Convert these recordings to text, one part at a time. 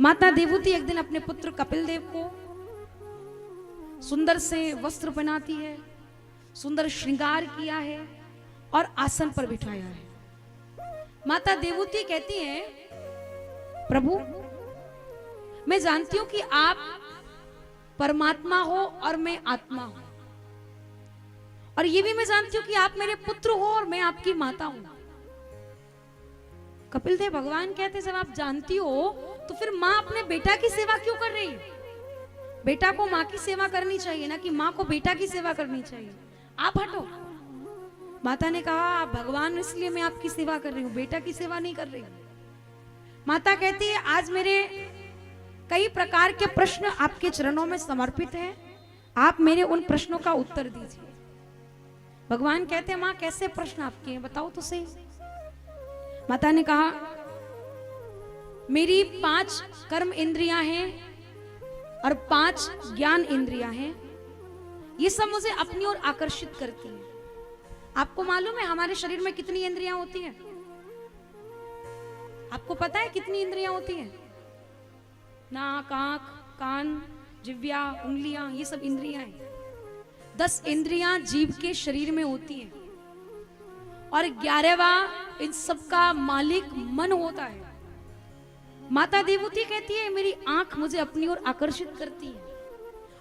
माता देवहूति एक दिन अपने पुत्र कपिल देव को सुंदर से वस्त्र पहनाती है, सुंदर श्रृंगार किया है और आसन पर बिठाया है। माता देवहूति कहती है, प्रभु मैं जानती हूं कि आप परमात्मा हो और मैं आत्मा हूं, और ये भी मैं जानती हूं कि आप मेरे पुत्र हो और मैं आपकी माता हूं। कपिल देव भगवान कहते, जब आप जानती हो तो फिर माँ अपने बेटा की सेवा क्यों कर रही है? बेटा को माँ की सेवा करनी चाहिए ना कि माँ को बेटा की सेवा करनी चाहिए। आप हटो। माता ने कहा, आप भगवान इसलिए मैं आपकी सेवा कर रही हूँ, बेटा की सेवा नहीं कर रही हूँ। माता कहती है, आज मेरे कई प्रकार के प्रश्न आपके चरणों में समर्पित हैं, आप मेरे उन प्रश्नों का उत्तर दीजिए। भगवान कहते हैं, माँ कैसे प्रश्न आपके हैं, बताओ तो सही। माता ने कहा, मेरी 5 कर्म इंद्रियां हैं और 5 ज्ञान इंद्रियां हैं, ये सब मुझे अपनी ओर आकर्षित करती हैं। आपको मालूम है हमारे शरीर में कितनी इंद्रियां होती हैं? आपको पता है कितनी इंद्रियां होती हैं? नाक, आंख, कान, जिह्वा, उंगलियां, ये सब इंद्रियां हैं। 10 इंद्रियां जीव के शरीर में होती हैं और 11वां इन सब का मालिक मन होता है। माता देवहूति कहती है, मेरी आंख मुझे अपनी ओर आकर्षित करती है।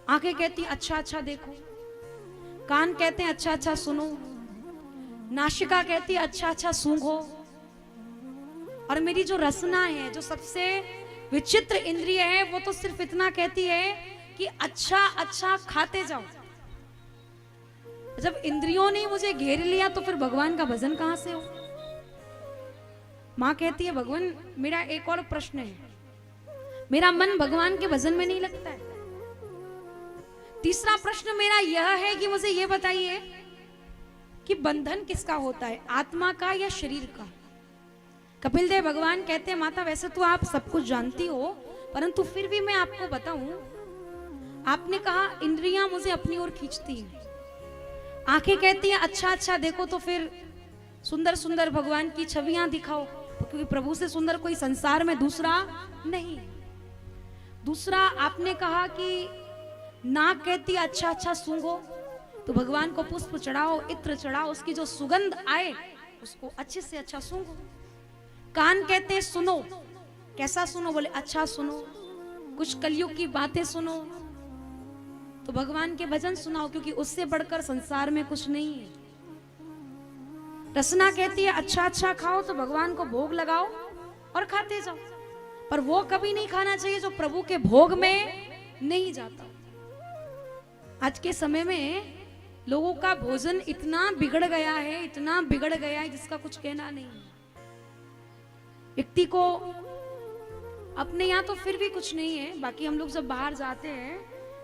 आंखें कहती है, अच्छा अच्छा देखो। कान कहते हैं, अच्छा अच्छा सुनो। नासिका कहती है, अच्छा अच्छा सूंघो। और मेरी जो रसना है, जो सबसे विचित्र इंद्रिय है, वो तो सिर्फ इतना कहती है कि अच्छा अच्छा खाते जाओ। जब इंद्रियों ने मुझे घेर लिया तो फिर भगवान का भजन कहां से हो? मां कहती है, भगवान मेरा एक और प्रश्न है, मेरा मन भगवान के भजन में नहीं लगता है। तीसरा प्रश्न मेरा यह है कि मुझे यह बताइए कि बंधन किसका होता है, आत्मा का या शरीर का? कपिल देव भगवान कहते हैं, माता वैसे तो आप सब कुछ जानती हो, परंतु फिर भी मैं आपको बताऊं। आपने कहा इंद्रियां मुझे अपनी ओर खींचती हैं। आंखें कहती हैं, अच्छा अच्छा देखो, तो फिर सुंदर सुंदर भगवान की छवियां दिखाओ, क्योंकि प्रभु से सुंदर कोई संसार में दूसरा नहीं। दूसरा आपने कहा कि नाक कहती है, अच्छा अच्छा सूंघो, तो भगवान को पुष्प चढ़ाओ, इत्र चढ़ाओ, उसकी जो सुगंध आए उसको अच्छे से अच्छा सूंघो। कान कहते हैं, सुनो। कैसा सुनो? बोले अच्छा सुनो, कुछ कलयुग की बातें सुनो, तो भगवान के भजन सुनाओ, क्योंकि उससे बढ़कर संसार में कुछ नहीं है। रसना कहती है, अच्छा अच्छा खाओ, तो भगवान को भोग लगाओ और खाते जाओ, पर वो कभी नहीं खाना चाहिए जो प्रभु के भोग में नहीं जाता। आज के समय में लोगों का भोजन इतना बिगड़ गया है, इतना बिगड़ गया है, जिसका कुछ कहना नहीं। व्यक्ति को अपने यहाँ तो फिर भी कुछ नहीं है, बाकी हम लोग जब बाहर जाते हैं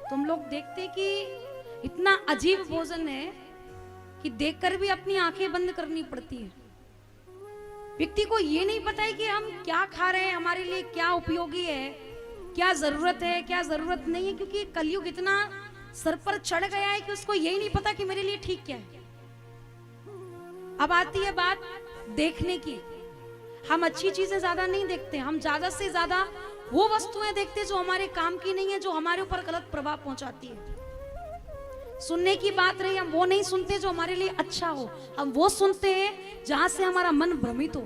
तो हम लोग देखते हैं कि इतना अजीब भोजन है कि देखकर भी अपनी आंखें बंद करनी पड़ती है। व्यक्ति को ये नहीं पता है कि हम क्या खा रहे हैं, हमारे लिए क्या उपयोगी है, क्या जरूरत है, क्या जरूरत नहीं है, क्योंकि कलयुग इतना सर पर चढ़ गया है कि उसको यही नहीं पता कि मेरे लिए ठीक क्या है। अब आती है बात देखने की। हम अच्छी चीजें ज्यादा नहीं देखते, हम ज्यादा से ज्यादा वो वस्तुएं देखते जो हमारे काम की नहीं है, जो हमारे ऊपर गलत प्रभाव पहुंचाती है। सुनने की बात रही, हम वो नहीं सुनते जो हमारे लिए अच्छा हो, हम वो सुनते हैं जहां से हमारा मन भ्रमित हो।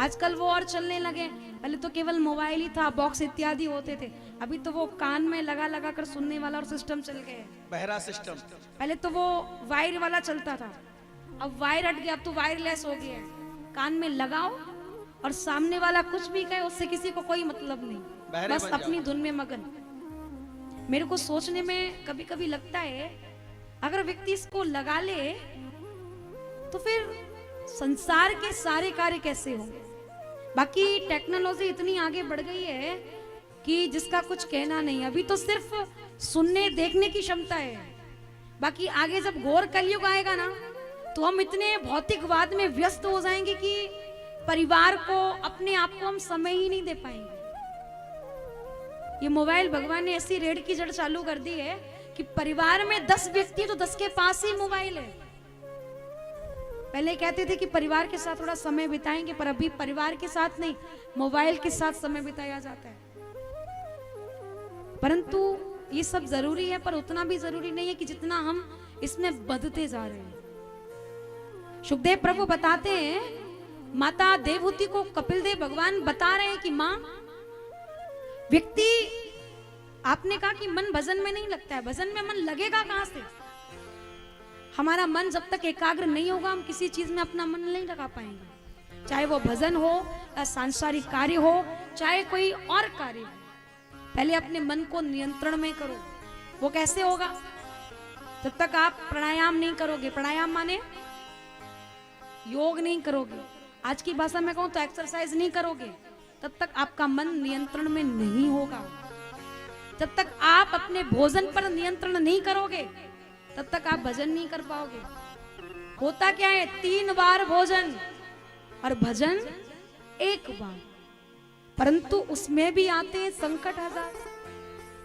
आजकल वो और चलने लगे, पहले तो केवल मोबाइल ही था, बॉक्स इत्यादि होते थे, अभी तो वो कान में लगा लगा कर सुनने वाला और सिस्टम चल गए, बहरा सिस्टम। पहले तो वो वायर वाला चलता था, अब वायर हट गया, अब तो वायरलेस हो गया है। कान में लगाओ और सामने वाला कुछ भी कहे उससे किसी को कोई मतलब नहीं, बस अपनी धुन में मगन। मेरे को सोचने में कभी कभी लगता है, अगर व्यक्ति इसको लगा ले तो फिर संसार के सारे कार्य कैसे होंगे। बाकी टेक्नोलॉजी इतनी आगे बढ़ गई है कि जिसका कुछ कहना नहीं। अभी तो सिर्फ सुनने देखने की क्षमता है, बाकी आगे जब घोर कलयुग आएगा ना, तो हम इतने भौतिकवाद में व्यस्त हो जाएंगे कि परिवार को, अपने आप को हम समय ही नहीं दे पाएंगे। ये मोबाइल भगवान ने ऐसी रेड की जड़ चालू कर दी है कि परिवार में 10 व्यक्ति तो 10 के पास ही मोबाइल है। पहले कहते थे कि परिवार के साथ थोड़ा समय बिताएंगे, पर अभी परिवार के साथ नहीं, मोबाइल के साथ समय बिताया जाता है। परंतु ये सब जरूरी है, पर उतना भी जरूरी नहीं है कि जितना हम इसमें बंधते जा रहे हैं। सुखदेव प्रभु बताते हैं, माता देवहूति को कपिल देव भगवान बता रहे हैं कि मां, व्यक्ति, आपने कहा कि मन भजन में नहीं लगता है, भजन में मन लगेगा कहां से? हमारा मन जब तक एकाग्र नहीं होगा, हम किसी चीज में अपना मन नहीं लगा पाएंगे, चाहे वो भजन हो या सांसारिक कार्य हो, चाहे कोई और कार्य हो। पहले अपने मन को नियंत्रण में करो। वो कैसे होगा? जब तक आप प्राणायाम नहीं करोगे, प्राणायाम माने योग नहीं करोगे, आज की भाषा में कहूं तो एक्सरसाइज नहीं करोगे, तब तक आपका मन नियंत्रण में नहीं होगा। जब तक आप अपने भोजन पर नियंत्रण नहीं करोगे, तब तक आप भजन नहीं कर पाओगे। होता क्या है, 3 बार भोजन और भजन 1 बार, परंतु उसमें भी आते हैं संकट हजार।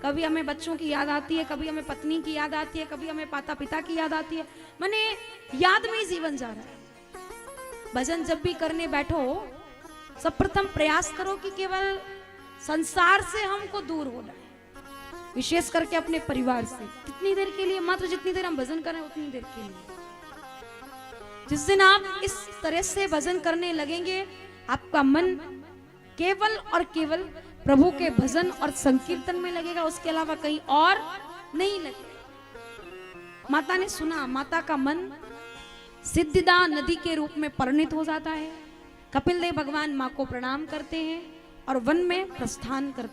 कभी हमें बच्चों की याद आती है, कभी हमें पत्नी की याद आती है, कभी हमें माता पिता की याद आती है, माने याद में ही जीवन जा रहा है। भजन जब भी करने बैठो, सर्वप्रथम प्रयास करो कि केवल संसार से हमको दूर होना है, विशेष करके अपने परिवार से। कितनी देर के लिए? मात्र जितनी देर हम भजन कर रहे हैं उतनी देर के लिए। जिस दिन आप इस तरह से भजन करने लगेंगे, आपका मन केवल और केवल प्रभु के भजन और संकीर्तन में लगेगा, उसके अलावा कहीं और नहीं लगेगा। माता ने सुना, माता का मन सिद्धिदा नदी के रूप में परिणित हो जाता है। कपिल देव भगवान मां को प्रणाम करते हैं और वन में प्रस्थान करते हैं।